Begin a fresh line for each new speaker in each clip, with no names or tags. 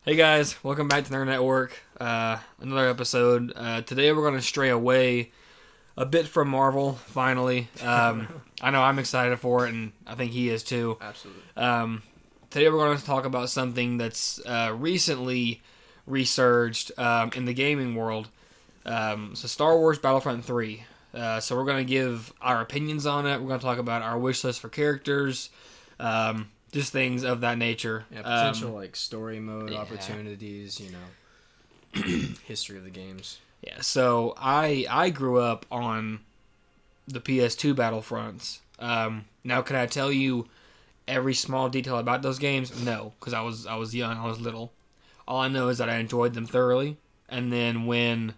Hey guys, welcome back to the Nerd Network. Another episode. Today we're going to stray away a bit from Marvel, finally. I know I'm excited for it, and I think he is too.
Absolutely.
Today we're going to talk about something that's recently resurged in the gaming world. So Star Wars Battlefront 3. So we're going to give our opinions on it. We're going to talk about our wish list for characters. Just things of that nature.
Yeah, potential like story mode
yeah.
opportunities, history of the games.
Yeah, so I grew up on the PS2 Battlefronts. Now, can I tell you every small detail about those games? No, because I was young, I was little. All I know is that I enjoyed them thoroughly. And then when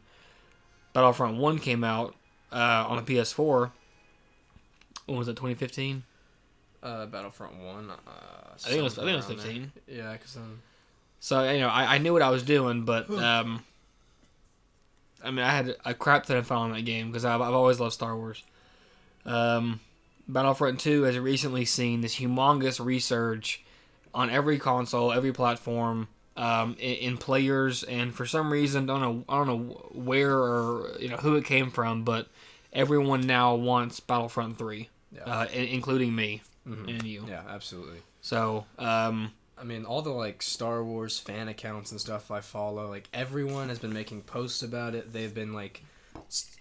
Battlefront 1 came out on the PS4, when was it, 2015?
Battlefront 1.
I think it was 15.
There. Yeah, because
So, I knew what I was doing, but I mean, I had a crap ton of fun on that game because I've always loved Star Wars. Battlefront 2 has recently seen this humongous resurge on every console, every platform, in players, and for some reason, I don't know where or who it came from, but everyone now wants Battlefront 3, including me and you.
Yeah, absolutely.
So,
I mean, all the Star Wars fan accounts and stuff I follow, everyone has been making posts about it. They've been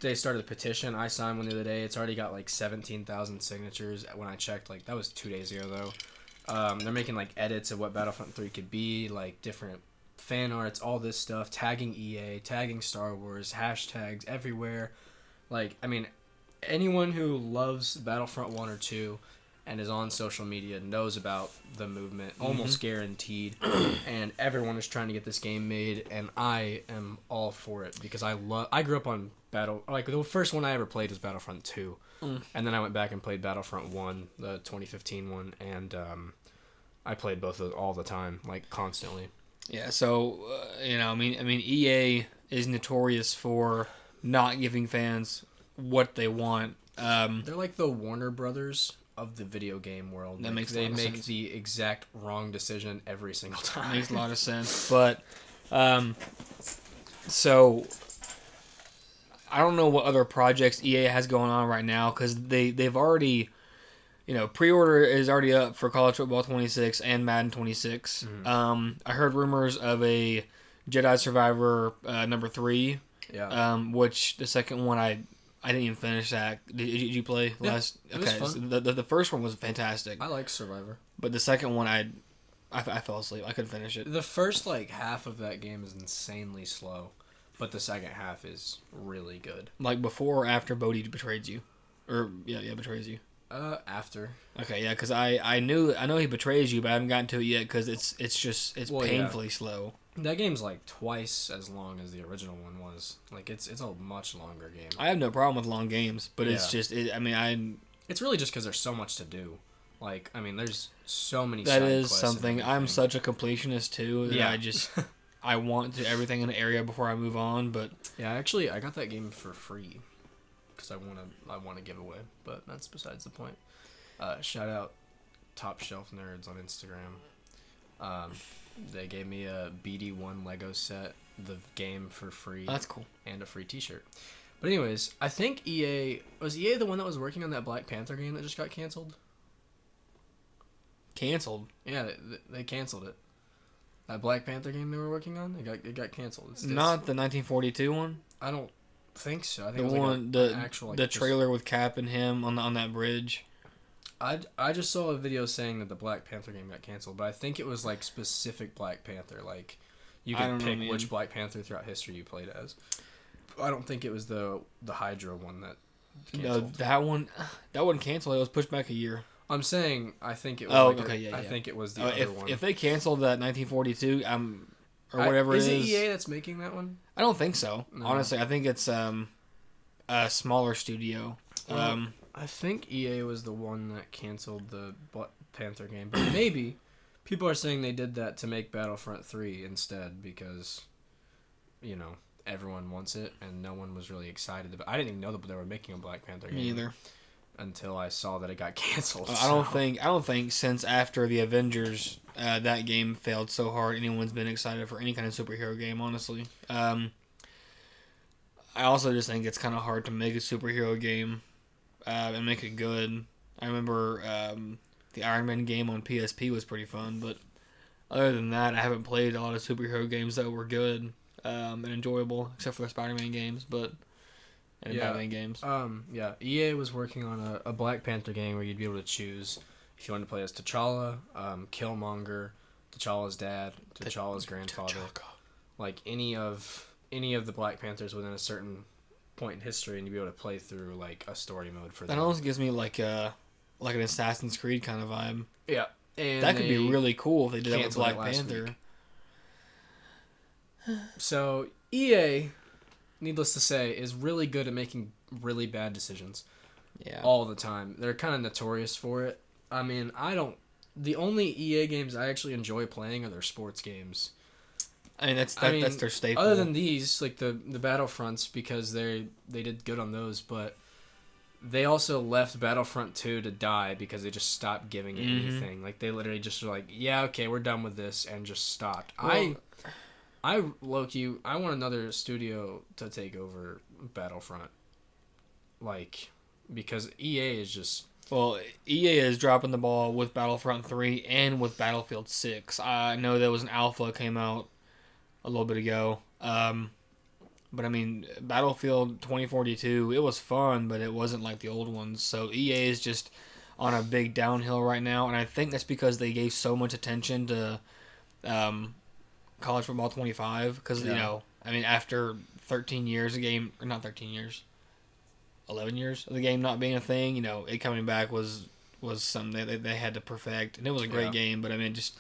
they started a petition. I signed one the other day. It's already got 17,000 signatures. When I checked, that was 2 days ago though. They're making edits of what Battlefront 3 could be, different fan arts, all this stuff, tagging EA, tagging Star Wars, hashtags everywhere. I mean, anyone who loves Battlefront 1 or 2 and is on social media knows about the movement, almost guaranteed, and everyone is trying to get this game made, and I am all for it because I grew up on the first one I ever played was Battlefront 2, and then I went back and played Battlefront 1, the 2015 one, and I played both of those all the time, constantly.
Yeah, so I mean, EA is notorious for not giving fans what they want.
They're like the Warner Brothers of the video game world.
That makes
they
a lot of
make
sense.
the exact wrong decision every single time.
Makes a lot of sense, but so I don't know what other projects EA has going on right now because they've already, pre-order is already up for College Football 26 and Madden 26. I heard rumors of a Jedi Survivor number 3.
Yeah.
Which the second one I didn't even finish that. Did you play last?
It was fun.
So the first one was fantastic.
I like Survivor.
But the second one I fell asleep. I couldn't finish it.
The first half of that game is insanely slow, but the second half is really good.
Before or after Bodhi betrays you, or betrays you.
After.
Okay, yeah, because I know he betrays you, but I haven't gotten to it yet because it's painfully slow.
That game's twice as long as the original one was. It's a much longer game.
I have no problem with long games, but it's just
It's really just because there's so much to do. There's so many.
That
side
is
quests
something.
and
I'm such a completionist too. That
Yeah.
I want to everything in the area before I move on. But
yeah, actually, I got that game for free because I want to give away. But that's besides the point. Shout out Top Shelf Nerds on Instagram. They gave me a BD1 Lego set, the game for free.
that's cool.
And a free T-shirt. But anyways, I think was EA the one that was working on that Black Panther game that just got canceled?
Canceled.
Yeah, they canceled it. That Black Panther game they were working on, it got canceled. It's
Not the 1942 one.
I don't think so. I think
The
it was
one,
an actual
the trailer with Cap and him on that bridge.
I just saw a video saying that the Black Panther game got canceled, but I think it was specific Black Panther. You
I don't
could
know,
pick
man.
which Black Panther throughout history you played as. I don't think it was the Hydra one that canceled.
No, that one canceled. It was pushed back a year.
I'm saying I think it was.
Oh, okay, yeah.
I think it was the other one.
If they canceled that 1942, or whatever
is
it
it
is.
EA that's making that one?
I don't think so.
No.
Honestly, I think it's a smaller studio.
I think EA was the one that canceled the Black Panther game, but maybe people are saying they did that to make Battlefront 3 instead because, everyone wants it and no one was really excited about. I didn't even know that they were making a Black Panther game.
Me either.
until I saw that it got canceled.
I don't think since after the Avengers that game failed so hard, anyone's been excited for any kind of superhero game. Honestly, I also just think it's kind of hard to make a superhero game and make it good. I remember the Iron Man game on PSP was pretty fun, but other than that, I haven't played a lot of superhero games that were good and enjoyable, except for the Spider-Man games, and Batman games.
EA was working on a Black Panther game where you'd be able to choose if you wanted to play as T'Challa, Killmonger, T'Challa's dad, T'Challa's grandfather, like any of the Black Panthers within a certain point in history, and you'd be able to play through like a story mode for them.
That almost gives me like an Assassin's Creed kind of vibe.
Yeah, and
that could be really cool if they did that with Black Panther.
So EA, needless to say, is really good at making really bad decisions.
Yeah.
All the time. They're kind of notorious for it. I mean, the only EA games I actually enjoy playing are their sports games.
I mean, that's their staple.
Other than these, like the Battlefronts, because they did good on those, but they also left Battlefront 2 to die because they just stopped giving it anything. Like, they literally just were like, yeah, okay, we're done with this, and just stopped.
Well,
I want another studio to take over Battlefront. Like, because EA is just...
Well, EA is dropping the ball with Battlefront 3 and with Battlefield 6. I know there was an alpha came out a little bit ago. But I mean, Battlefield 2042, it was fun, but it wasn't like the old ones. So EA is just on a big downhill right now, and I think that's because they gave so much attention to College Football 25. Because, I mean, after 13 years, 11 years of the game not being a thing, it coming back was something that they had to perfect. And it was a great game, but I mean, just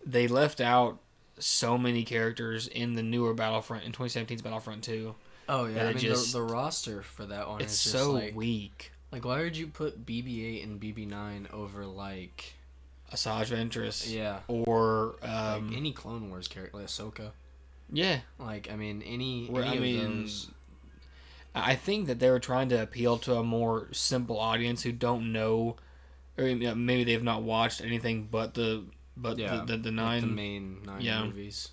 they left out so many characters in the newer Battlefront, in 2017's Battlefront 2.
Oh, yeah. I mean, the roster for that one is just
so weak.
Like, why would you put BB-8 and BB-9 over, like...
Asajj Ventress.
Yeah.
Or...
like any Clone Wars character, like Ahsoka.
Yeah.
Like, I mean, any of those...
I think that they were trying to appeal to a more simple audience who don't know... Or maybe they have not watched anything but the nine,
the main 9 movies.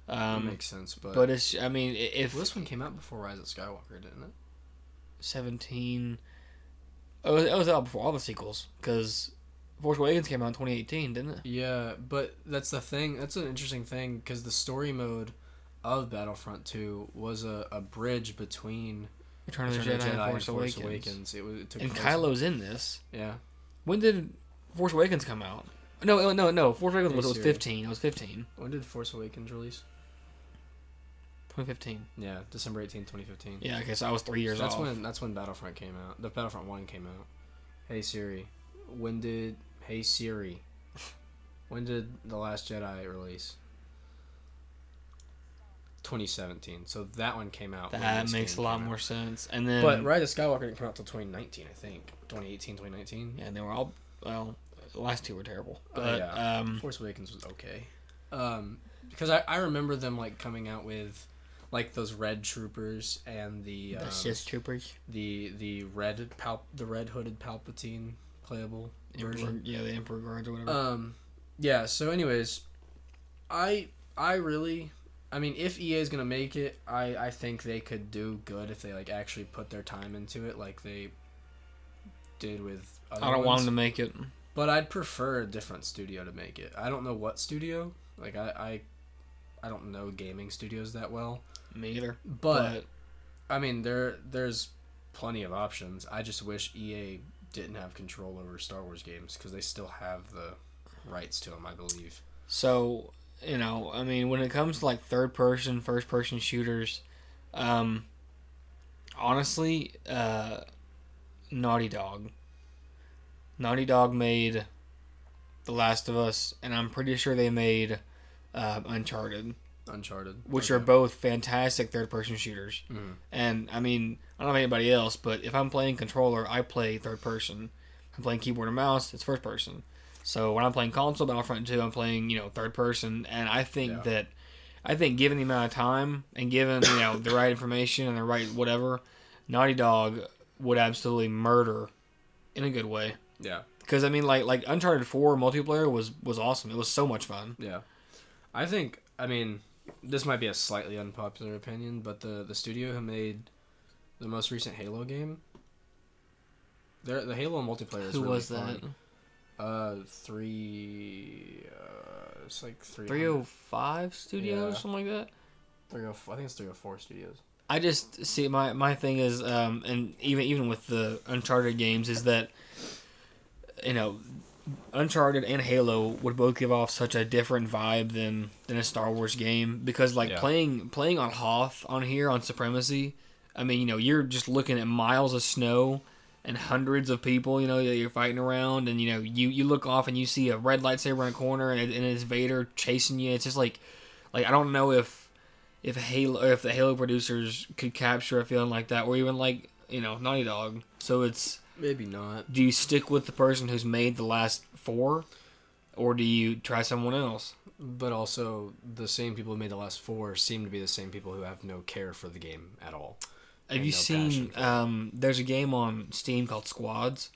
That makes sense,
but it's, I mean, if
this one came out before Rise of Skywalker, didn't it?
17. Oh, it was out before all the sequels because Force Awakens came out in 2018, didn't it?
Yeah, but that's the thing. That's an interesting thing because the story mode of Battlefront 2 was a bridge between
Return of the Jedi and Force Awakens.
It took
and
place
Kylo's in this.
Yeah.
When did Force Awakens come out? No. Force Awakens was 15. It was 15.
When did Force Awakens release?
2015.
Yeah, December 18, 2015.
Yeah, okay, so I was 3 years off.
That's when Battlefront came out. The Battlefront 1 came out. Hey Siri, when did The Last Jedi release? 2017. So that one came out.
That makes a lot more sense. And then,
but Rise of Skywalker didn't come out until 2019, I think. 2018, 2019.
Yeah, and they were all, well, the last two were terrible. But
Force Awakens was okay. Because I remember them like coming out with like those red troopers and the
Sith troopers.
The red hooded Palpatine playable version.
Yeah, the Emperor guards or whatever.
Yeah, so anyways, I mean, if EA is gonna make it, I think they could do good if they like actually put their time into it, like they did with other
I don't want them to make it,
but I'd prefer a different studio to make it. I don't know what studio. Like I don't know gaming studios that well.
Me either.
But I mean, there's plenty of options. I just wish EA didn't have control over Star Wars games because they still have the rights to them, I believe.
So, I mean, when it comes to like third person, first person shooters, honestly, Naughty Dog made The Last of Us, and I'm pretty sure they made Uncharted, which are both fantastic third person shooters.
Mm-hmm.
And I mean, I don't know anybody else, but if I'm playing controller, I play third person. If I'm playing keyboard and mouse, it's first person. So when I'm playing console Battlefront 2, I'm playing, third person, and I think given the amount of time and given, the right information and the right whatever, Naughty Dog would absolutely murder in a good way.
Yeah.
Because I mean, like Uncharted 4 multiplayer was awesome. It was so much fun.
Yeah. I mean, this might be a slightly unpopular opinion, but the studio who made the most recent Halo game, the Halo multiplayer is
Who
really
was that?
fun. It's like
305 Studios,
Yeah.
something like that.
304, I think it's 304 Studios.
I just see my thing is, and even with the Uncharted games, is that Uncharted and Halo would both give off such a different vibe than a Star Wars game, because playing on Hoth on here on Supremacy, I mean you're just looking at miles of snow and hundreds of people that you're fighting around, and you look off and you see a red lightsaber in a corner and it's Vader chasing you. It's just like I don't know if the Halo producers could capture a feeling like that, or even Naughty Dog. So it's
maybe not.
Do you stick with the person who's made the last 4, or do you try someone else?
But also, the same people who made the last 4 seem to be the same people who have no care for the game at all.
Have you seen? There's a game on Steam called Squads,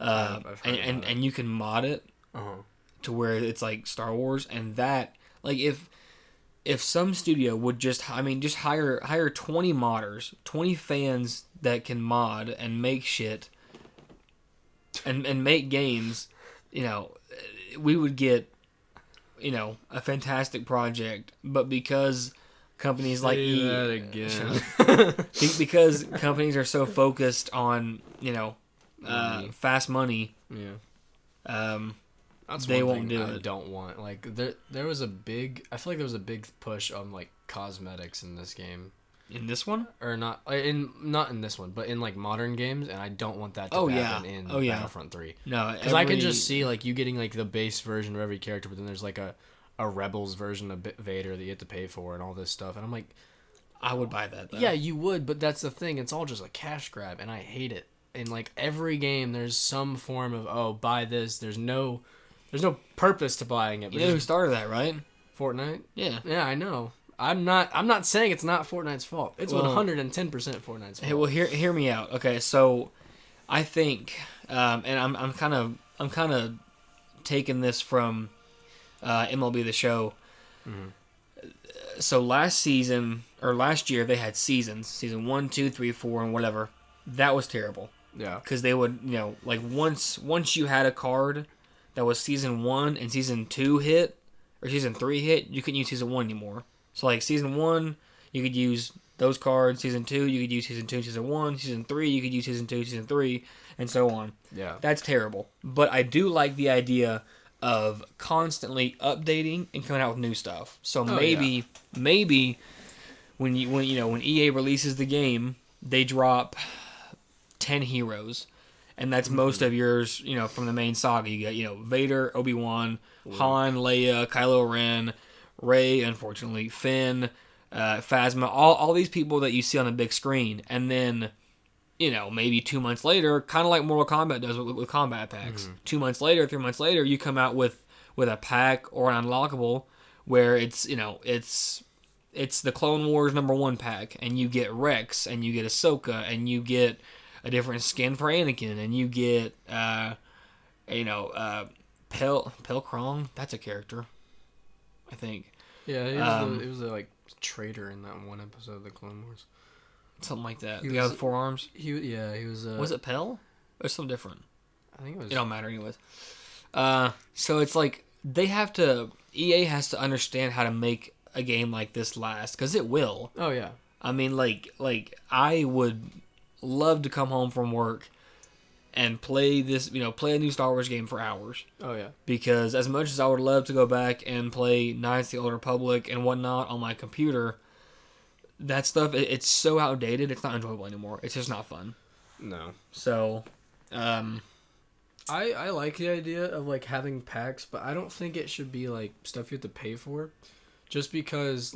I've heard
and you can mod it to where it's like Star Wars, and that if some studio would just hire 20 modders, 20 fans that can mod and make shit and make games, we would get a fantastic project. But because companies like
that again.
because companies are so focused on
Money.
fast money,
That's
they
one
won't
thing
do
I
it.
don't want. Like there was a big. I feel like there was a big push on like cosmetics in this game,
in this one.
or not in this one, but in like modern games, and I don't want that to happen in Battlefront 3.
No,
Because I can just see like you getting like the base version of every character, but then there's like a Rebels version of Vader that you have to pay for and all this stuff, and I'm like,
I would buy that, though.
yeah, you would, but that's the thing. It's all just a cash grab, and I hate it. In like every game, there's some form of buy this. There's no purpose to buying it.
You know who started that, right?
Fortnite?
Yeah.
Yeah, I know. I'm not saying it's not Fortnite's fault. It's 110% Fortnite's fault.
Hey, well, hear me out. Okay, so I think, and I'm kind of taking this from MLB The Show. Mm-hmm. So last year they had season 1, 2, 3, 4, and whatever. That was terrible.
Yeah.
Because they would, once you had a card that was season 1 and season 2 hit, or season 3 hit, you couldn't use season 1 anymore. So like season 1, you could use those cards. Season 2, you could use season 2, season 1. Season 3, you could use season 2, season 3, and so on.
Yeah.
That's terrible. But I do like the idea of constantly updating and coming out with new stuff. So maybe when EA releases the game, they drop 10 heroes, and that's most of yours, from the main saga. You get, Vader, Obi-Wan, Han, Leia, Kylo Ren, Rey, unfortunately, Finn, Phasma, all these people that you see on the big screen. And then, maybe 2 months later, kind of like Mortal Kombat does with combat packs. Mm-hmm. 2 months later, 3 months later, you come out with a pack or an unlockable where it's the Clone Wars #1 pack, and you get Rex, and you get Ahsoka, and you get a different skin for Anakin, and you get Pelkrong. That's a character, I think.
Yeah, he was a traitor in that one episode of the Clone Wars.
Something like that. The guy with 4 arms.
He was.
Was it Pel? Or something different?
I think it was.
It don't matter anyways. So it's like EA has to understand how to make a game like this last, because it will.
Oh yeah.
I mean, like I would love to come home from work and play this, play a new Star Wars game for hours.
Oh yeah.
Because as much as I would love to go back and play Knights of the Old Republic and whatnot on my computer, that stuff, it's so outdated, it's not enjoyable anymore. It's just not fun.
No.
So,
I like the idea of having packs, but I don't think it should be stuff you have to pay for, just because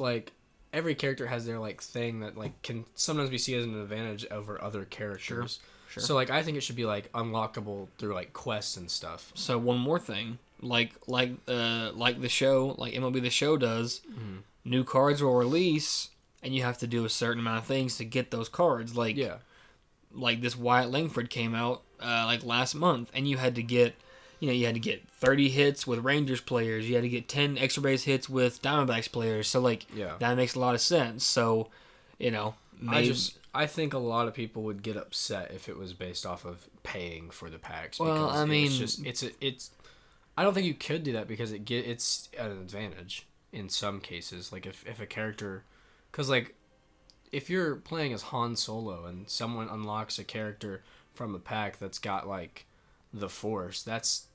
every character has their thing that can sometimes be seen as an advantage over other characters. Sure. So I think it should be unlockable through quests and stuff.
So one more thing, like the show, like MLB The Show does, new cards will release, and you have to do a certain amount of things to get those cards. like this Wyatt Langford came out like last month, and you had to get 30 hits with Rangers players, you had to get 10 extra base hits with Diamondbacks players. So like that makes a lot of sense. So maybe,
I think a lot of people would get upset if it was based off of paying for the packs.
Well,
Because
I mean,
it's. I don't think you could do that because it's an advantage in some cases. Like if a character, because like if you're playing as Han Solo and someone unlocks a character from a pack that's got like the Force, that's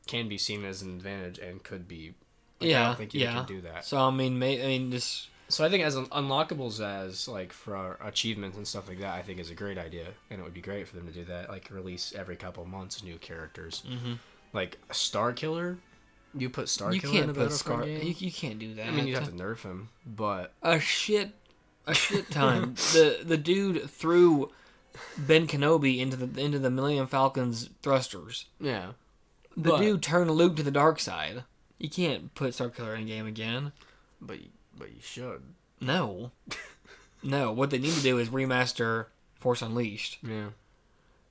can be seen as an advantage and could be. Like, I don't think you can do that.
So I mean, just.
So I think as unlockables as like for achievements and stuff like that, I think is a great idea, and it would be great for them to do that. Like release every couple months new characters.
Mm-hmm.
Like Star Killer, you put Star Killer in a Battlefront game.
You can't do that.
I mean, you have to nerf him, but
a shit time. the dude threw Ben Kenobi into the Millennium Falcon's thrusters.
Yeah,
the dude turned Luke to the dark side. You can't put Star Killer in a game again.
But you should.
No. No, what they need to do is remaster Force Unleashed.
Yeah.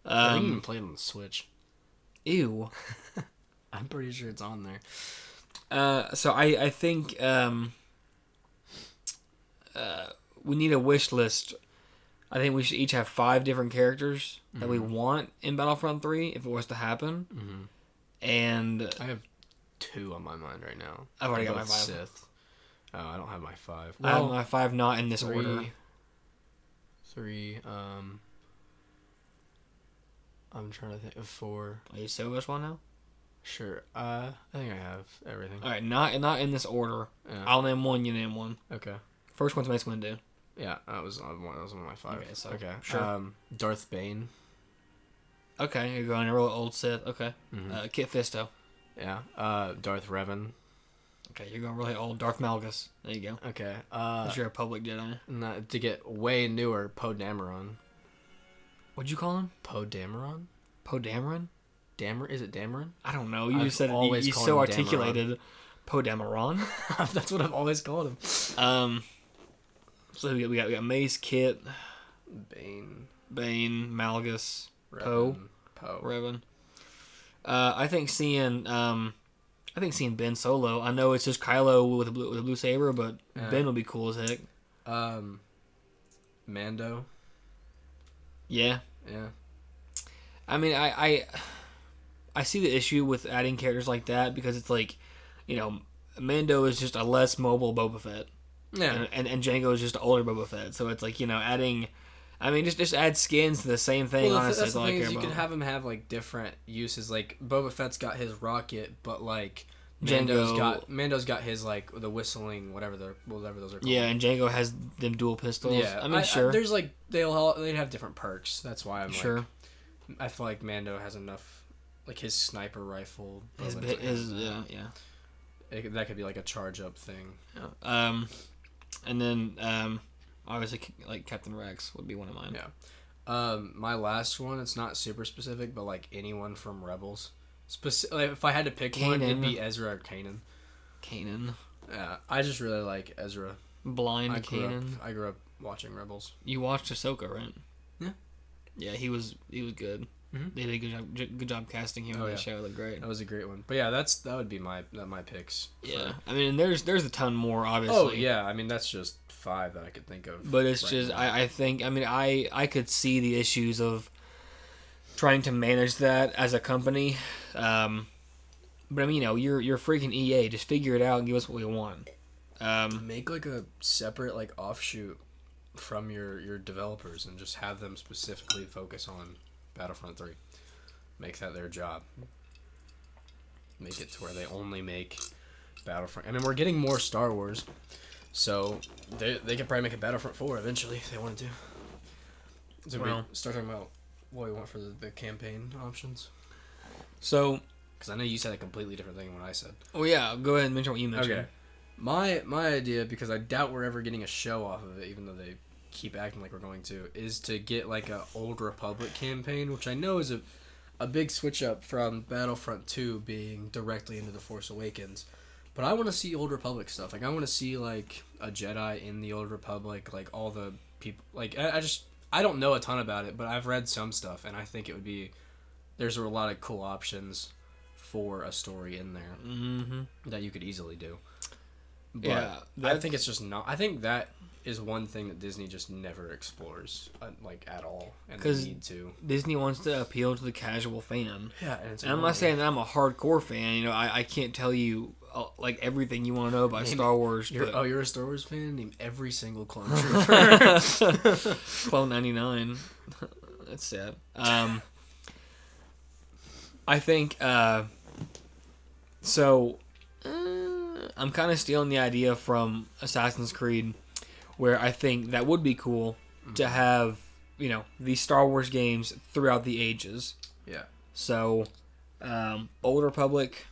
I didn't even play it on the Switch.
Ew.
I'm pretty sure it's on there.
So I think we need a wish list. I think we should each have 5 different characters that we want in Battlefront 3 if it was to happen. Mm-hmm. And
I have 2 on my mind right now.
I've already got my 5.
Sith. Oh, I don't have my 5.
Well, I have my 5 not in this order.
3. I'm trying to think of 4.
Are you so which one now?
Sure. I think I have everything.
All right, not in this order. Yeah. I'll name one. You name one.
Okay.
First one's Mace Windu.
Yeah, that was one of my 5. Okay.
Sure.
Darth Bane.
Okay, you're going a real old Sith. Okay. Mm-hmm. Kit Fisto.
Yeah. Darth Revan.
Okay, you're going really old. Darth Malgus. There you go.
Okay.
That's your Republic Jedi.
To get way newer, Poe Dameron.
What'd you call him?
Poe Dameron?
Poe Dameron?
Is it Dameron? I
don't know. You said it. You so articulated. Poe Dameron.
That's what I've always called him.
So we got Mace, Kit,
Bane,
Malgus, Poe, Revan. I think seeing Ben Solo. I know it's just Kylo with a blue saber, but Ben would be cool as heck.
Mando.
Yeah.
Yeah.
I mean, I see the issue with adding characters like that because it's like, Mando is just a less mobile Boba Fett.
Yeah.
And Jango is just an older Boba Fett. So it's like, adding... I mean, just add skins to the same thing,
well,
honestly.
That's the thing is you can have him have, like, different uses. Like, Boba Fett's got his rocket, but, like... Mando's got his, like, the whistling, whatever those are called.
Yeah, and Jango has them dual pistols.
Yeah.
I mean, sure.
There's, like, they'd have different perks. That's why I'm
sure.
I feel like Mando has enough, like, his sniper rifle.
Yeah.
That could be, like, a charge-up thing.
Yeah. And then, obviously, like, Captain Rex would be one of mine.
Yeah. My last one, it's not super specific, but, like, anyone from Rebels. Like, if I had to pick one, it'd be Ezra or Kanan.
Kanan.
Yeah, I just really like Ezra.
Blind Kanan.
I grew up watching Rebels.
You watched Ahsoka, right?
Yeah.
Yeah, he was good. Mm-hmm. They did a good job casting him on the show. It looked great.
That was a great one. But yeah, that would be my picks.
Yeah, I mean, there's a ton more, obviously.
Oh yeah, I mean that's just 5 that I could think of.
But it's just I think I could see the issues of trying to manage that as a company. But I mean, you're freaking EA. Just figure it out and give us what we want.
Make like a separate like offshoot from your developers and just have them specifically focus on Battlefront 3. Make that their job. Make it to where they only make Battlefront. I mean, we're getting more Star Wars, so they could probably make a Battlefront 4 eventually if they wanted to. So we start talking about what we want for the campaign options.
So,
because I know you said a completely different thing than what I said.
Oh yeah, go ahead and mention what you mentioned.
Okay. My idea, because I doubt we're ever getting a show off of it, even though they keep acting like we're going to, is to get like a Old Republic campaign, which I know is a big switch up from Battlefront 2 being directly into The Force Awakens. But I want to see Old Republic stuff. Like, I want to see like a Jedi in the Old Republic, like all the people. Like, I just I don't know a ton about it, but I've read some stuff, and I think it would be. There's a lot of cool options for a story in there that you could easily do. But
Yeah,
I think it's just not. I think that is one thing that Disney just never explores, like at all, and they need to.
Disney wants to appeal to the casual fan.
Yeah,
and I'm not saying that I'm a hardcore fan. You know, I can't tell you like everything you want to know about Star Wars.
You're a Star Wars fan? Name every single clone trooper.
Clone 99. That's sad. I think so. I'm kind of stealing the idea from Assassin's Creed, where I think that would be cool to have, you know, these Star Wars games throughout the ages.
Yeah.
So, Old Republic,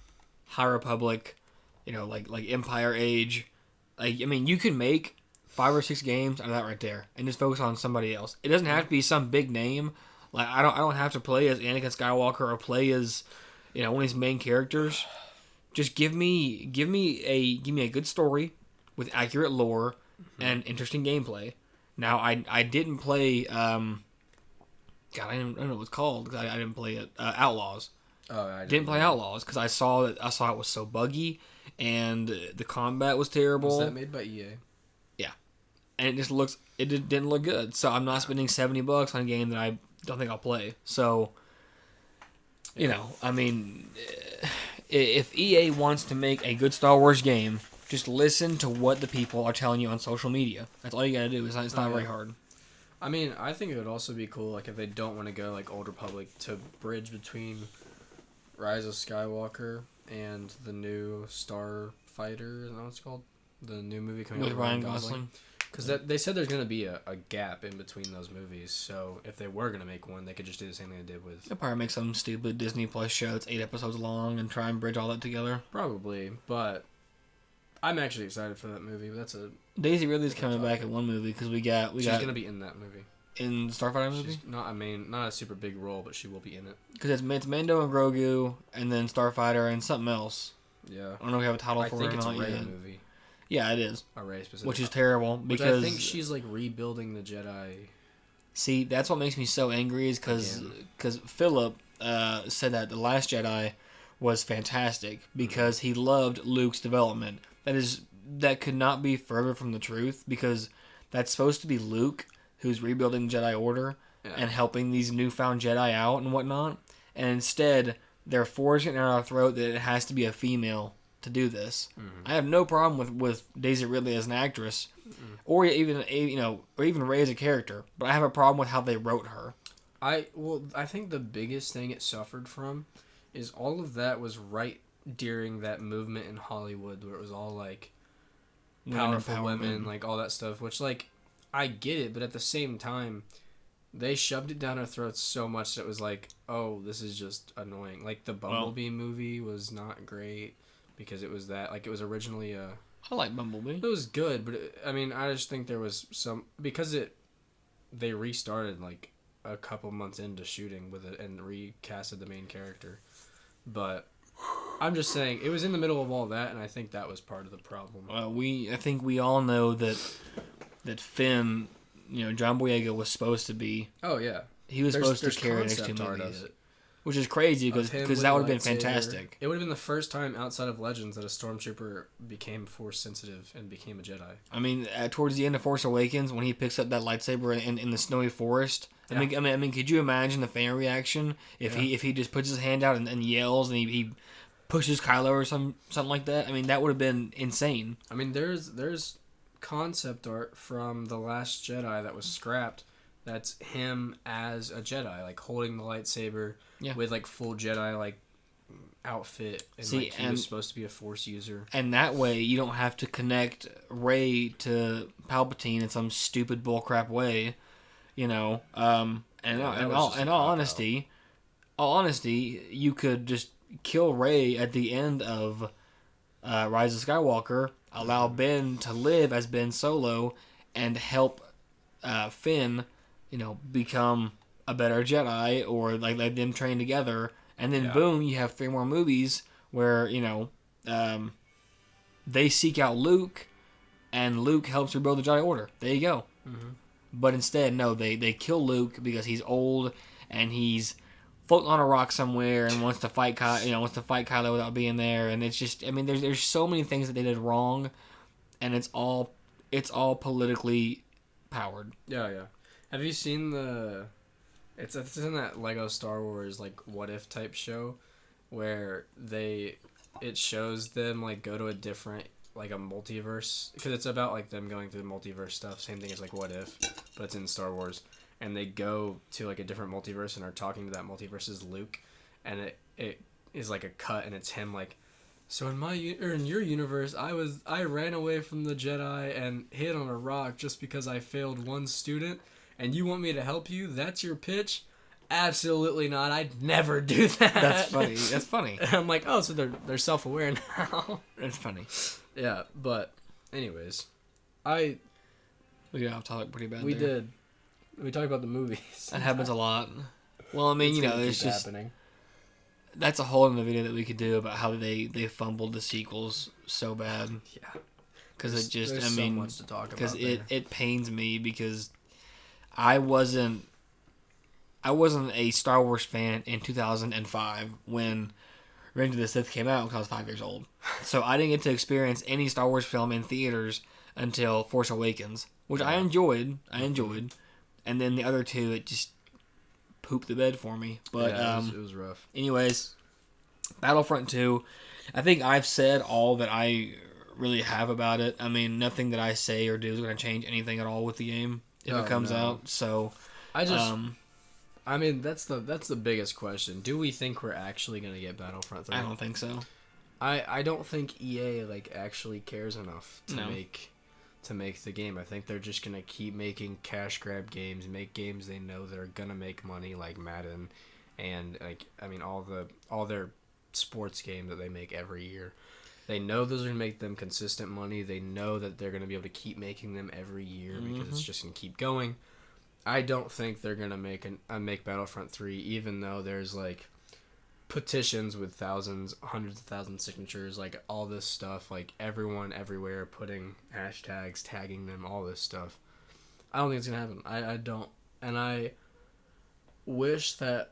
High Republic, you know, like Empire Age. Like, I mean, you can make 5 or 6 games out of that right there, and just focus on somebody else. It doesn't have to be some big name. Like, I don't have to play as Anakin Skywalker or play as, you know, one of his main characters. Just give me a good story with accurate lore and interesting gameplay. Now I didn't play I don't know what it's called because I didn't play it. Outlaws.
Oh, I
didn't play Outlaws because I saw it was so buggy and the combat was terrible.
Was that made by EA?
Yeah, and it didn't look good. So I'm not spending $70 on a game that I don't think I'll play. So you know, I mean. If EA wants to make a good Star Wars game, just listen to what the people are telling you on social media. That's all you gotta do. It's not very hard.
I mean, I think it would also be cool, like, if they don't want to go, like, Old Republic, to bridge between Rise of Skywalker and the new Starfighter, is that what it's called? The new movie coming out with Ryan Gosling. Because they said there's going to be a gap in between those movies, so if they were going to make one, they could just do the same thing they did with...
They'll probably make some stupid Disney Plus show that's 8 episodes long and try and bridge all that together.
Probably, but I'm actually excited for that movie. But that's a...
Daisy Ridley's coming back in one movie, because she's
going to be in that movie.
In the Starfighter movie?
She's not a super big role, but she will be in it.
Because it's Mando and Grogu, and then Starfighter, and something else.
Yeah.
I don't know if we have a title for it or not yet.
I think it's a Rey movie.
Yeah, it is.
A Rey specific.
Which is terrible because
I think she's like rebuilding the Jedi.
See, that's what makes me so angry is because Philip said that The Last Jedi was fantastic because he loved Luke's development. That could not be further from the truth because that's supposed to be Luke who's rebuilding the Jedi Order and helping these newfound Jedi out and whatnot. And instead, they're forcing it down our throat that it has to be a female to do this. I have no problem with Daisy Ridley as an actress, or even Rey as a character, but I have a problem with how they wrote her.
I think the biggest thing it suffered from is all of that was right during that movement in Hollywood where it was all like powerful women, like all that stuff, which like I get it, but at the same time they shoved it down our throats so much that it was like, oh, this is just annoying. Like the Bumblebee movie was not great. Because it was that, like, it was originally
I like Bumblebee.
It was good, but, I just think there was some... Because they restarted, like, a couple months into shooting with it and recasted the main character. But I'm just saying, it was in the middle of all that, and I think that was part of the problem.
I think we all know that Finn, John Boyega was supposed to be...
Oh, yeah.
He was supposed to carry next 2 movies. Which is crazy because that would have been fantastic.
It would have been the first time outside of Legends that a stormtrooper became Force sensitive and became a Jedi.
I mean, towards the end of Force Awakens, when he picks up that lightsaber in the snowy forest, yeah. I mean, could you imagine the fan reaction if he just puts his hand out and yells and he pushes Kylo or something like that? I mean, that would have been insane.
I mean, there's concept art from The Last Jedi that was scrapped. That's him as a Jedi, like holding the lightsaber with like full Jedi like outfit, and like he was supposed to be a Force user. And
that way, you don't have to connect Rey to Palpatine in some stupid bullcrap way, In all honesty, you could just kill Rey at the end of Rise of Skywalker, allow Ben to live as Ben Solo, and help Finn. Become a better Jedi, or like let them train together, and then boom, you have 3 more movies where they seek out Luke, and Luke helps rebuild the Jedi Order. There you go. But instead, no, they kill Luke because he's old and he's floating on a rock somewhere and wants to fight Kylo without being there. And it's just, I mean, there's so many things that they did wrong, and it's all politically powered.
Yeah, yeah. Have you seen the? It's in that Lego Star Wars like what if type show, where it shows them like go to a different like a multiverse, because it's about like them going through multiverse stuff. Same thing as like what if, but it's in Star Wars, and they go to like a different multiverse and are talking to that multiverse's Luke, and it is like a cut and it's him like, so in your universe I ran away from the Jedi and hid on a rock just because I failed one student, and you want me to help you? That's your pitch? Absolutely not. I'd never do that.
That's funny.
And I'm like, oh, so they're self-aware now.
That's funny.
Yeah, but anyways,
we got off topic pretty bad.
We did. We talked about the movies.
That happens a lot. Well, I mean, there's just
happening.
That's a whole other video that we could do about how they fumbled the sequels so bad.
Yeah,
because it just,
there's so much to talk about.
Because it pains me because I wasn't a Star Wars fan in 2005 when Revenge of the Sith came out, because I was 5 years old. So I didn't get to experience any Star Wars film in theaters until Force Awakens, which I enjoyed. And then the other two, it just pooped the bed for me. But
it was rough.
Anyways, Battlefront 2, I think I've said all that I really have about it. I mean, nothing that I say or do is going to change anything at all with the game if it comes out. So
I mean, that's the biggest question. Do we think we're actually going to get Battlefront 3?
I don't think so.
I don't think EA actually cares enough to make the game. I think they're just going to keep making cash grab games, make games they know they're going to make money, like Madden and all their sports games that they make every year. They know those are going to make them consistent money. They know that they're going to be able to keep making them every year because it's just going to keep going. I don't think they're gonna make Battlefront 3, even though there's petitions with hundreds of thousands signatures, all this stuff, everyone everywhere putting hashtags, tagging them, all this stuff. I don't think it's gonna happen. I don't, and I wish that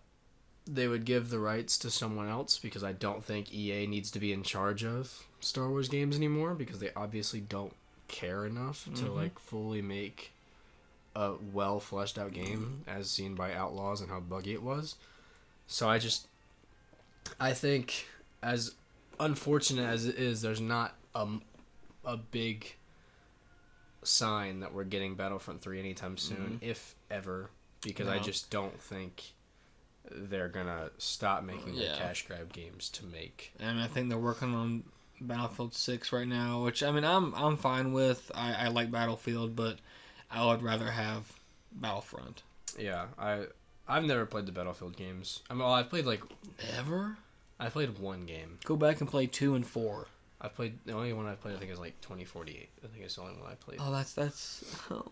they would give the rights to someone else, because I don't think EA needs to be in charge of Star Wars games anymore, because they obviously don't care enough to fully make a well fleshed out game as seen by Outlaws and how buggy it was. So I think, as unfortunate as it is, there's not a big sign that we're getting Battlefront 3 anytime soon, if ever, because I just don't think they're gonna stop making the cash grab games to make.
And I think they're working on Battlefield 6 right now, which I'm fine with. I like Battlefield, but I would rather have Battlefront.
Yeah, I've never played the Battlefield games. I've played
ever.
I played one game.
Go back and play 2 and 4.
The only one I played I think is 2048. I think it's the only one I played.
Oh, that's. Oh.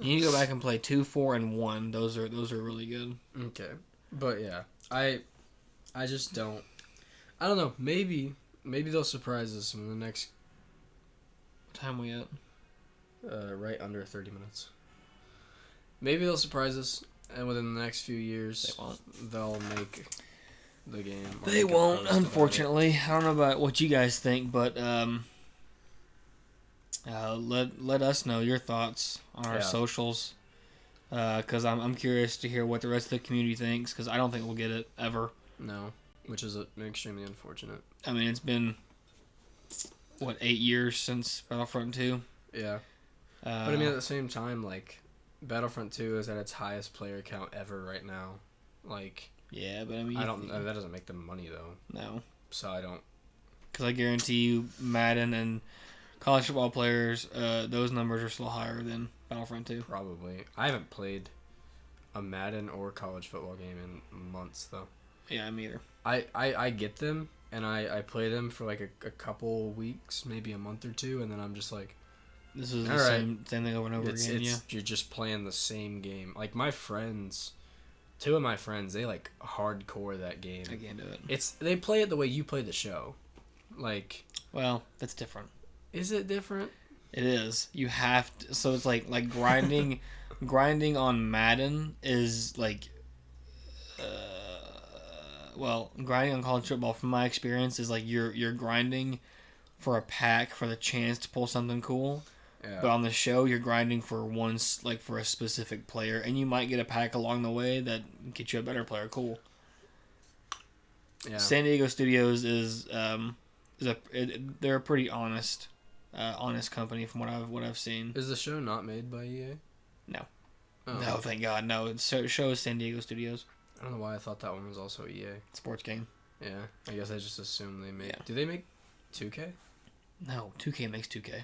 You need to go back and play 2, 4, and 1. Those are really good.
Okay, but yeah, I just don't. I don't know. Maybe they'll surprise us in the next.
What time we at?
Right under 30 minutes. Maybe they'll surprise us, and within the next few years, they'll make the game.
They won't, unfortunately. I don't know about what you guys think, but let us know your thoughts on our socials, because I'm curious to hear what the rest of the community thinks, because I don't think we'll get it ever.
No, which is extremely unfortunate.
I mean, it's been 8 years since Battlefront 2.
Yeah. But I mean, at the same time, Battlefront 2 is at its highest player count ever right now.
Yeah, but I mean,
that doesn't make them money though.
No.
So I don't.
Because I guarantee you, Madden and college football players, those numbers are still higher than Battlefront 2.
Probably. I haven't played a Madden or college football game in months though.
Yeah, me either.
I get them, and I play them for a couple weeks, maybe a month or two, and then I'm just like,
this is the same thing over and over again.
You're just playing the same game. My friends, 2 of my friends, they hardcore that game.
I can't do it.
They play it the way you play the show.
Well, that's different.
Is it different?
It is. You have to, so it's like grinding, grinding on Madden is like, well, grinding on college football from my experience is like you're grinding for a pack for the chance to pull something cool.
Yeah.
But on the show, you're grinding for like for a specific player, and you might get a pack along the way that gets you a better player. Cool.
Yeah.
San Diego Studios they're a pretty honest company from what I've seen.
Is the show not made by EA?
No.
Oh.
No, thank God, no. It shows San Diego Studios.
I don't know why I thought that one was also EA.
Sports game.
Yeah, I guess I just assumed they make.
Yeah.
Do they make 2K?
No, 2K makes 2K.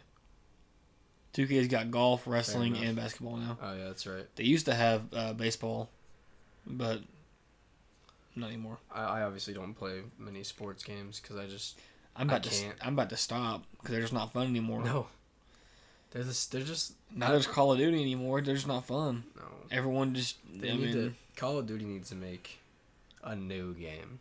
2K's got golf, wrestling,
enough.
and basketball now.
Oh yeah, that's right.
They used to have baseball, but not anymore.
I obviously don't play many sports games because
I'm about to stop because they're just not fun anymore.
No. They're just
Not there's Call of Duty anymore. They're just not fun.
no.
Everyone just
Call of Duty needs to make a new game.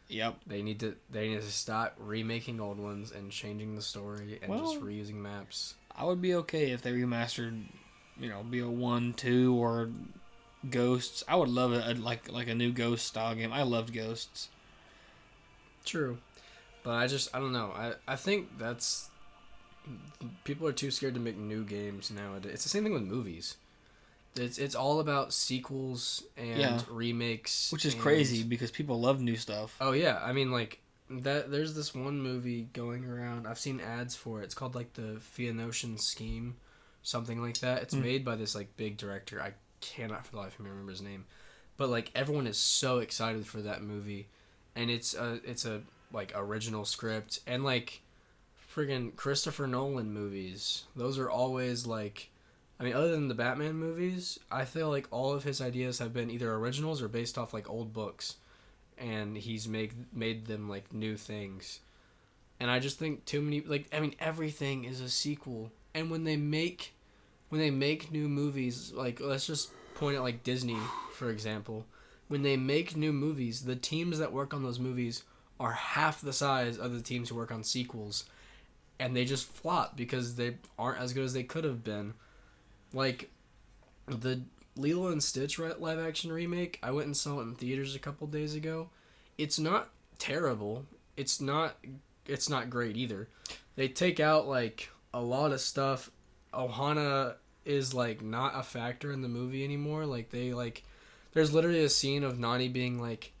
Yep.
They need to stop remaking old ones and changing the story and just reusing maps.
I would be okay if they remastered, BO1, 2, or Ghosts. I would love it like a new Ghost style game. I loved Ghosts.
True. But I don't know. I think that's people are too scared to make new games nowadays. It's the same thing with movies. It's all about sequels and remakes,
which is crazy because people love new stuff.
Oh yeah, I mean like that. There's this one movie going around. I've seen ads for it. It's called like the Phoenician Scheme, something like that. It's made by this like big director. I cannot for the life of me remember his name, but like everyone is so excited for that movie, and it's a like original script and like friggin' Christopher Nolan movies. Those are always like. I mean, other than the Batman movies, I feel like all of his ideas have been either originals or based off like old books, and he's made them like new things. And I just think too many everything is a sequel. And when they make new movies, like let's just point at like Disney for example, when they make new movies, the teams that work on those movies are half the size of the teams who work on sequels, and they just flop because they aren't as good as they could have been. Like, the Lilo and Stitch live-action remake, I went and saw it in theaters a couple days ago. It's not terrible. It's not great either. They take out, like, a lot of stuff. Ohana is, like, not a factor in the movie anymore. Like, there's literally a scene of Nani being like,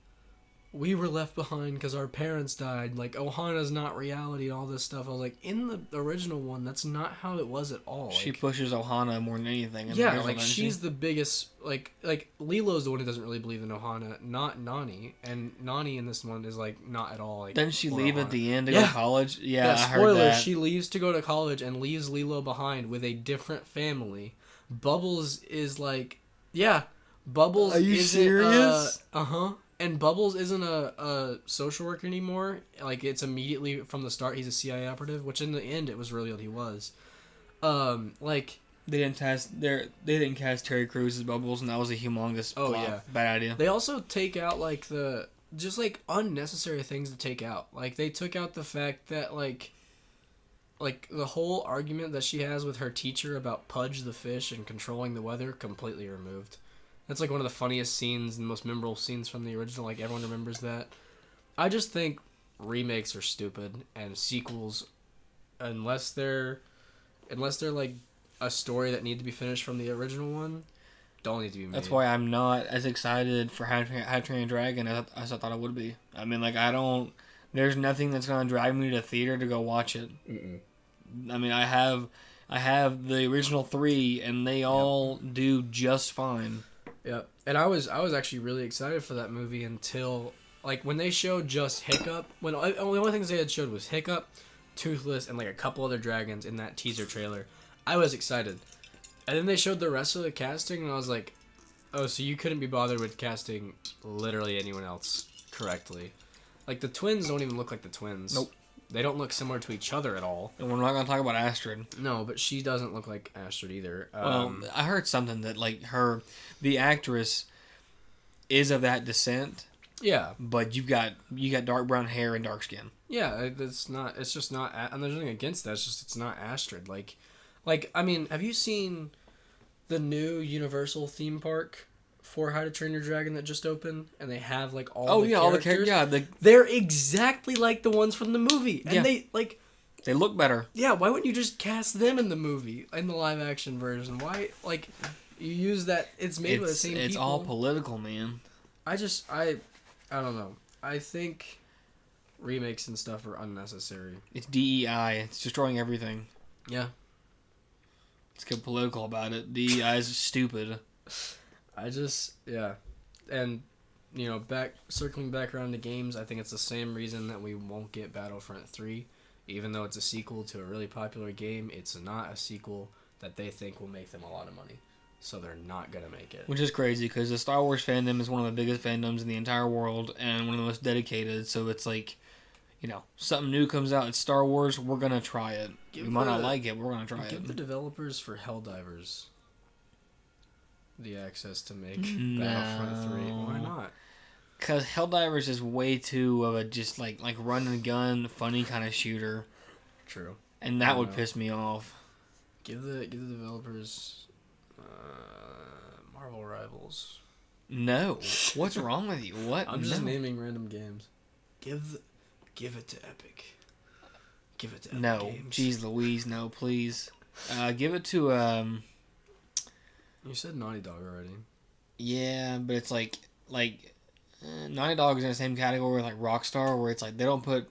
we were left behind because our parents died. Like, Ohana's not reality, all this stuff. I was like, in the original one, that's not how it was at all.
She
like,
pushes Ohana more than anything.
Yeah, like, she's the biggest... Like, Lilo's the one who doesn't really believe in Ohana, not Nani. And Nani in this one is, like, not at all, like...
Doesn't she leave
Ohana.
at the end to go to college? Yeah, I
spoiler,
heard that.
She leaves to go to college and leaves Lilo behind with a different family. Bubbles is, like... Yeah, Bubbles
Are you
isn't...
serious?
Uh-huh. And Bubbles isn't a social worker anymore. Like, it's immediately from the start he's a CIA operative, which in the end it was really what he was. Like
they didn't cast Terry Crews as Bubbles, and that was a humongous flop.
Yeah,
bad idea.
They also take out like the just like unnecessary things to take out. Like they took out the fact that like the whole argument that she has with her teacher about Pudge the fish and controlling the weather, completely removed. That's like one of the funniest scenes and most memorable scenes from the original. Like everyone remembers that. I just think remakes are stupid and sequels, unless they're like a story that need to be finished from the original one, don't need to be made.
That's why I'm not as excited for How to Train Your Dragon as I thought I would be. I mean, like there's nothing that's gonna drive me to the theater to go watch it.
Mm-mm.
I mean, I have the original 3, and they all do just fine.
Yep. And I was actually really excited for that movie until like when they showed just Hiccup. When the only things they had showed was Hiccup, Toothless, and like a couple other dragons in that teaser trailer. I was excited, and then they showed the rest of the casting, and I was like, "Oh, so you couldn't be bothered with casting literally anyone else correctly? Like the twins don't even look like the twins.
Nope.
They don't look similar to each other at all.
And we're not gonna talk about Astrid.
No, but she doesn't look like Astrid either.
Well, I heard something that like the actress is of that descent.
Yeah,
but you got dark brown hair and dark skin.
Yeah, it's just not. And there's nothing against that. It's just it's not Astrid. Like, Like, I mean, have you seen the new Universal theme park for How to Train Your Dragon that just opened? And they have, like, all the characters?
All the
They're exactly like the ones from the movie. And they, like...
They look better.
Yeah, why wouldn't you just cast them in the movie, in the live-action version? Why, like, you use that... It's made by the same people.
It's all political, man.
I don't know. I think remakes and stuff are unnecessary.
It's DEI. It's destroying everything.
Yeah.
Let's get political about it. DEI is stupid.
Yeah. And, you know, circling back around to games, I think it's the same reason that we won't get Battlefront 3. Even though it's a sequel to a really popular game, it's not a sequel that they think will make them a lot of money. So they're not going to make it.
Which is crazy, because the Star Wars fandom is one of the biggest fandoms in the entire world, and one of the most dedicated, so it's like, you know, something new comes out, it's Star Wars, we're going to try it. We might not like it, but we're going to try it.
Give the developers for Helldivers the access to make Battlefront 3. Why not?
Because Helldivers is way too of a just, like run and gun, funny kind of shooter.
True.
And that would piss me off.
Give the developers... Marvel Rivals.
No. What's wrong with you? What?
I'm just naming random games. Give it to Epic. Give it to Epic Games.
Jeez Louise, no, please. Give it to
You said Naughty Dog already.
Yeah, but it's like Naughty Dog is in the same category like Rockstar, where it's like they don't put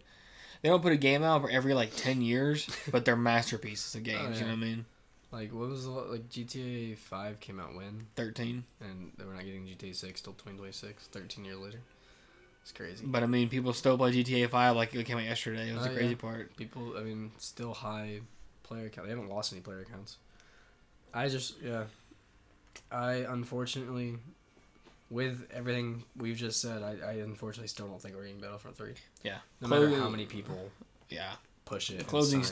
a game out for every like 10 years, but they're masterpieces of games. Oh, yeah. You know what I mean?
Like, what was GTA 5 came out when?
13.
And they were not getting GTA 6 till 2026, 13 years later. It's crazy.
But, I mean, people still play GTA 5 like it came out yesterday. It was the crazy part.
People, I mean, still high player count. They haven't lost any player counts. I unfortunately, with everything we've just said, I unfortunately still don't think we're getting Battlefront 3.
Yeah.
No matter how many people...
Yeah.
Push it.
Closing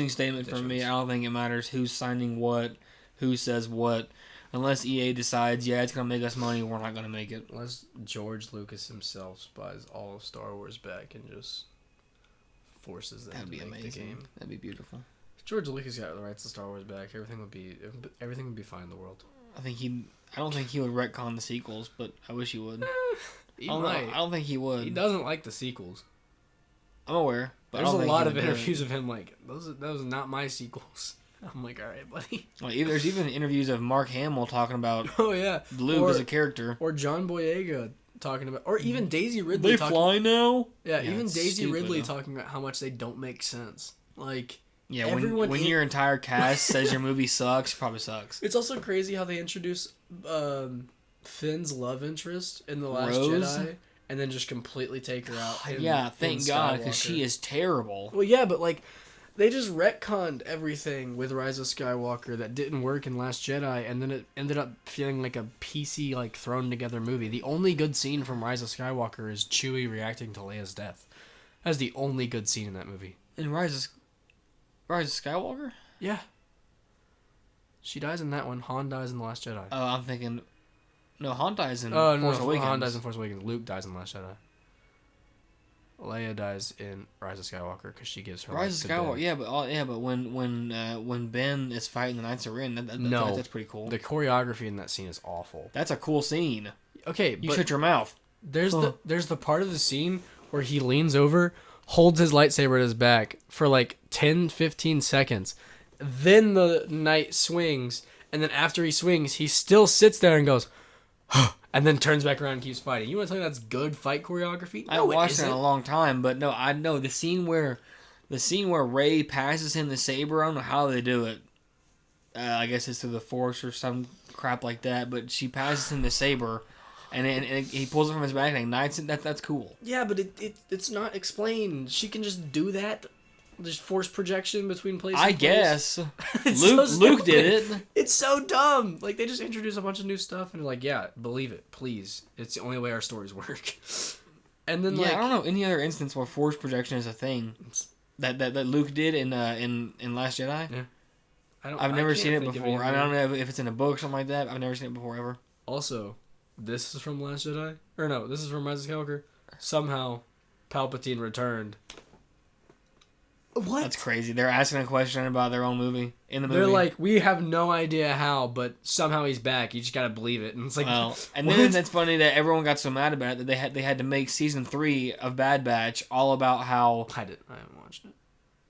statement from me. I don't think it matters who's signing what, who says what. Unless EA decides, it's going to make us money, we're not going to make it.
Unless George Lucas himself buys all of Star Wars back and just forces them to make the game.
That'd be beautiful.
If George Lucas got the rights to Star Wars back, everything would be fine in the world.
I don't think he would retcon the sequels, but I wish he would.
He might.
I don't think he would.
He doesn't like the sequels.
I'm aware. But
there's a lot of interviews of him like, those are not my sequels. I'm like, all right, buddy.
Well, there's even interviews of Mark Hamill talking about Luke as a character.
Or John Boyega talking about, or even Daisy Ridley.
They fly now?
Yeah, even Daisy Ridley talking about how much they don't make sense. Like,
yeah, when your entire cast says your movie sucks, it probably sucks.
It's also crazy how they introduce Finn's love interest in The Last
Rose?
Jedi. And then just completely take her out.
Thank God, because she is terrible.
Well, yeah, but like, they just retconned everything with Rise of Skywalker that didn't work in Last Jedi, and then it ended up feeling like a PC, like, thrown together movie. The only good scene from Rise of Skywalker is Chewie reacting to Leia's death. That's the only good scene in that movie.
In Rise of Skywalker?
Yeah. She dies in that one. Han dies in The Last Jedi.
Oh, I'm thinking... No, Han dies in Force Awakens.
Han dies in Force Awakens. Luke dies in Last Jedi. Leia dies in Rise of Skywalker because she gives her
Rise of Skywalker. But when Ben is fighting the Knights of Ren, that's pretty cool.
The choreography in that scene is awful.
That's a cool scene.
Okay,
you shut your mouth.
There's the part of the scene where he leans over, holds his lightsaber at his back for like 10-15 seconds. Then the knight swings, and then after he swings, he still sits there and goes, and then turns back around and keeps fighting. You want to tell me that's good fight choreography?
I haven't watched it in a long time, but no, I know the scene where Rey passes him the saber. I don't know how they do it. I guess it's through the Force or some crap like that. But she passes him the saber, and he pulls it from his back and ignites it. That's cool.
Yeah, but it's not explained. She can just do that. Just force projection between places.
I guess. Luke did it.
It's so dumb. Like, they just introduce a bunch of new stuff and they're like, yeah, believe it, please. It's the only way our stories work. And then
I don't know any other instance where force projection is a thing that Luke did in Last Jedi.
Yeah.
I've never seen it before. I don't know if it's in a book or something like that. I've never seen it before ever.
Also, this is from Last Jedi? Or no, this is from Rise of Skywalker. Somehow, Palpatine returned. What?
That's crazy. They're asking a question about their own movie in the movie.
They're like, we have no idea how, but somehow he's back. You just gotta believe it. And it's like,
well, and
what?
then that's funny that everyone got so mad about it that they had to make season 3 of Bad Batch all about how.
I haven't watched it.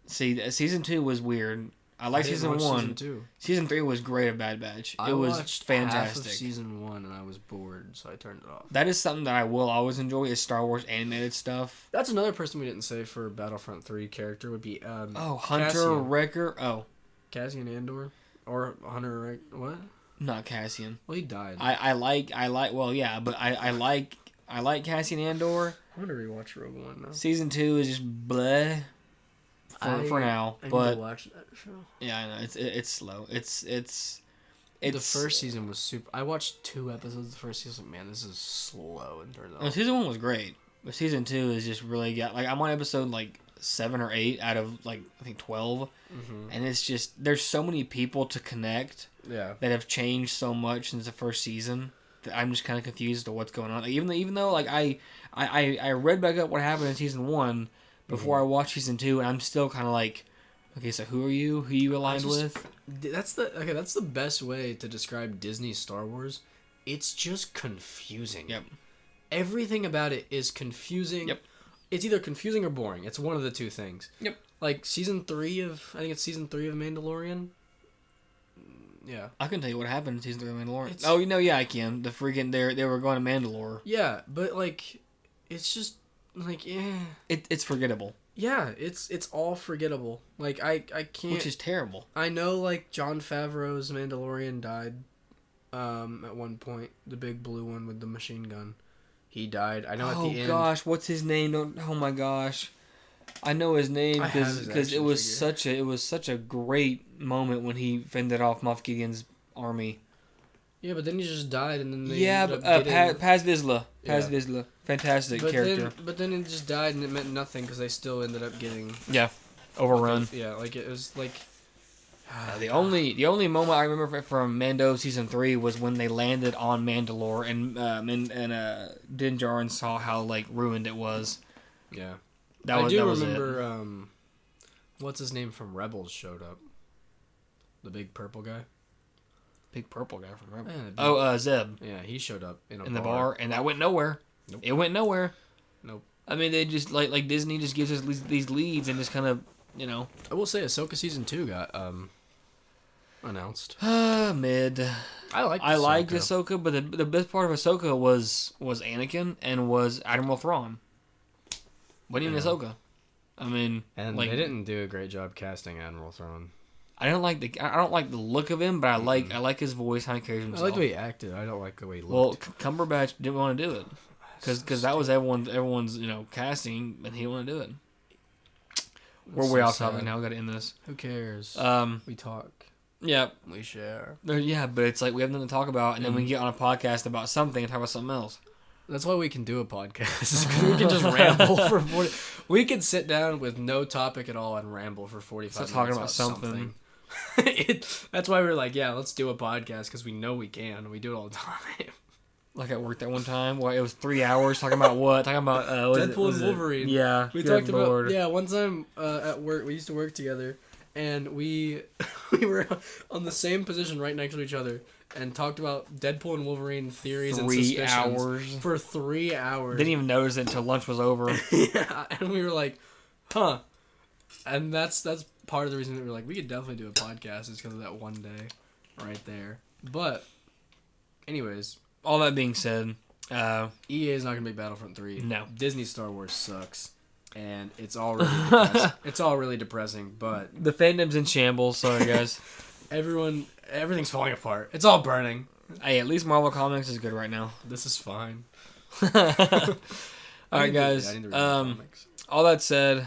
See, season 2 was weird. I like season 1.
Season 2.
Season 3 was great of Bad Batch. It was
watched
fantastic.
Half of season 1 and I was bored, so I turned it off.
That is something that I will always enjoy is Star Wars animated stuff.
That's another person we didn't say for Battlefront 3 character would be
Hunter
Cassian.
Wrecker. Oh,
Cassian Andor or Hunter Wrecker. What?
not Cassian.
Well, he died.
I like. Well, yeah, but I like Cassian Andor.
I'm gonna rewatch Rogue One now.
Season 2 is just bleh for now,
I need
but
to watch that show.
yeah, I know it's slow. It's
The first season was super. I watched 2 episodes of the first season. Like, man, this is slow and turned off.
Season 1 was great, but season 2 is just really got like I'm on episode like 7 or 8 out of like I think 12, and it's just there's so many people to connect.
Yeah.
That have changed so much since the first season that I'm just kind of confused as to what's going on. Like, even though like I read back up what happened in season 1 before I watched season 2, and I'm still kind of like, okay, so who are you? Who you aligned with?
That's the best way to describe Disney's Star Wars. It's just confusing.
Yep.
Everything about it is confusing.
Yep.
It's either confusing or boring. It's one of the two things.
Yep.
Like season 3 of Mandalorian. Yeah.
I can tell you what happened in season 3 of Mandalorian. Yeah, I can. The freaking they were going to Mandalore.
Yeah, but like, it's just like
It's forgettable.
Yeah, it's all forgettable. Like I can't.
Which is terrible.
I know like Jon Favreau's Mandalorian died. At one point, the big blue one with the machine gun, he died. I know at the end.
Oh gosh, what's his name? Oh my gosh, I know his name because it was such a great moment when he fended off Moff Gideon's army.
Yeah, but then he just died, and then they
Paz Vizsla. Paz Vizsla. Fantastic character.
But then it just died, and it meant nothing because they still ended up getting
overrun.
Like it was like.
The only moment I remember from Mando season 3 was when they landed on Mandalore and Din Djarin saw how like ruined it was.
Yeah,
I
remember. What's his name from Rebels showed up. The big purple guy.
Big purple guy from Rebels.
Yeah,
Zeb.
Yeah, he showed up in
the bar, and that went nowhere.
Nope.
It went nowhere.
Nope.
I mean, they just like Disney just gives us these leads and just kind of
I will say, Ahsoka season 2 got announced.
Mid.
I liked
Ahsoka, but the best part of Ahsoka was Anakin and was Admiral Thrawn. Wasn't even Ahsoka. I mean,
and they didn't do a great job casting Admiral Thrawn.
I don't like the look of him, but I like his voice, how he carries himself.
I like the way he acted. I don't like the way he looked.
Well, Cumberbatch didn't want to do it because that was everyone's casting, and he didn't want to do it. We're way off topic now. We got to end this.
Who cares? We talk.
Yeah.
We share.
Yeah, but it's like we have nothing to talk about, and then we get on a podcast about something and talk about something else.
That's why we can do a podcast. We can just ramble for 40. We can sit down with no topic at all and ramble for 45 minutes.
Talking about something.
That's why we're like, yeah, let's do a podcast because we know we can. We do it all the time.
Like at work that one time, well, it was 3 hours talking about what? Talking about
Deadpool and Wolverine.
Yeah,
we talked about one time at work. We used to work together, and we were on the same position right next to each other, and talked about Deadpool and Wolverine theories and suspicions
3 hours
for 3 hours.
Didn't even notice it until lunch was over.
Yeah, and we were like, huh. And that's part of the reason that we were like, we could definitely do a podcast is because of that one day right there. But, anyways.
All that being said,
EA is not going to make Battlefront 3.
No.
Disney Star Wars sucks. And it's all really depressing. It's all really depressing, but...
The fandom's in shambles, sorry guys.
Everything's falling apart. It's all burning.
Hey, at least Marvel Comics is good right now.
This is fine.
Alright guys, all that said,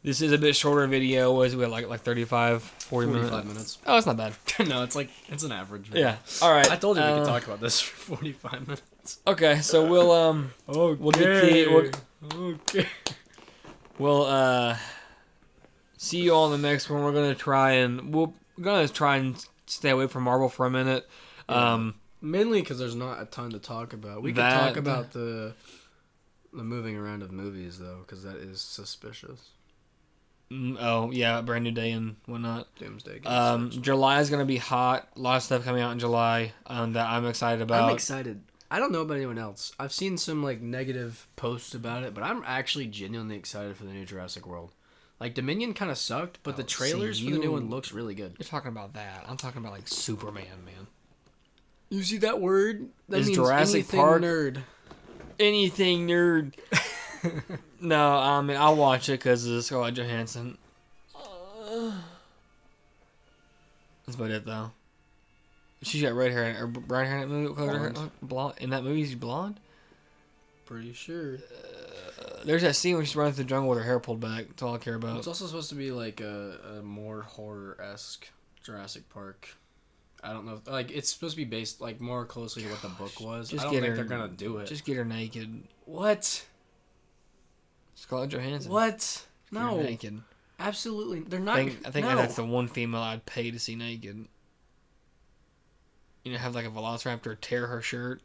this is a bit shorter video. What is it? We had like 35, 45
minutes.
Oh, it's not bad.
No, it's an average video.
Yeah. All right.
I told you we could talk about this for 45 minutes.
Okay, so we'll see you all in the next one. We're gonna try and stay away from Marvel for a minute.
Mainly because there's not a ton to talk about. We could talk about the The moving around of movies, though, because that is suspicious.
Oh yeah, Brand New Day and whatnot.
Doomsday.
July is gonna be hot. A lot of stuff coming out in July that I'm excited about.
I'm excited. I don't know about anyone else. I've seen some like negative posts about it, but I'm actually genuinely excited for the new Jurassic World. Like Dominion kind of sucked, but the trailers for the new one looks really good.
You're talking about that. I'm talking about like Superman, man.
You see that word? That
Is
means
Jurassic
anything
Park
nerd.
Anything nerd. No, I mean I'll watch it because of Scarlett Johansson. That's about it though. She's got red hair or brown hair in that movie. Blonde. In that movie, she's blonde.
Pretty sure.
There's that scene when she's running through the jungle with her hair pulled back. That's all I care about.
It's also supposed to be like a more horror-esque Jurassic Park. I don't know. Like it's supposed to be based like more closely to what the book was. I don't think they're gonna do it.
Just get her naked.
What?
Scarlett Johansson.
What? No.
Naked.
Absolutely. They're not.
I think
no.
that's the one female I'd pay to see naked. You know, have like a velociraptor tear her shirt.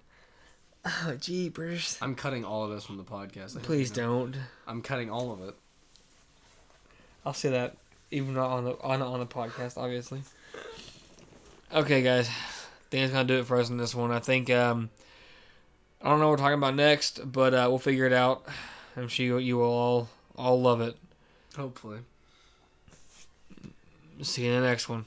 Oh, jeepers.
I'm cutting all of this from the podcast.
Please don't.
I'm cutting all of it.
I'll say that even not on the podcast, obviously. Okay, guys. I think that's gonna do it for us in this one. I think I don't know what we're talking about next, but we'll figure it out. I'm sure you will all love it.
Hopefully.
See you in the next one.